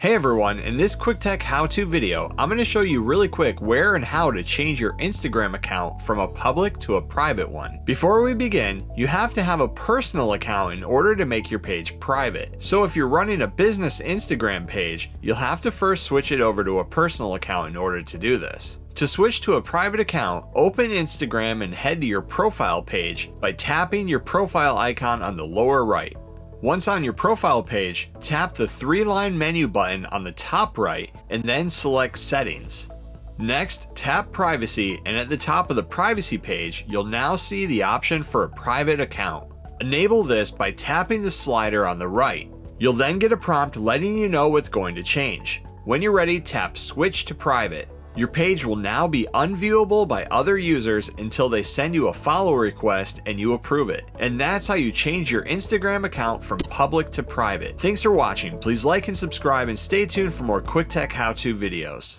Hey everyone, in this quick tech how-to video, I'm going to show you really quick where and how to change your Instagram account from a public to a private one. Before we begin, you have to have a personal account in order to make your page private. So if you're running a business Instagram page, you'll have to first switch it over to a personal account in order to do this. To switch to a private account, open Instagram and head to your profile page by tapping your profile icon on the lower right. Once on your profile page, tap the 3-line menu button on the top right and then select Settings. Next, tap Privacy, and at the top of the privacy page, you'll now see the option for a private account. Enable this by tapping the slider on the right. You'll then get a prompt letting you know what's going to change. When you're ready, tap Switch to Private. Your page will now be unviewable by other users until they send you a follow request and you approve it. And that's how you change your Instagram account from public to private. Thanks for watching. Please like and subscribe and stay tuned for more quick tech how-to videos.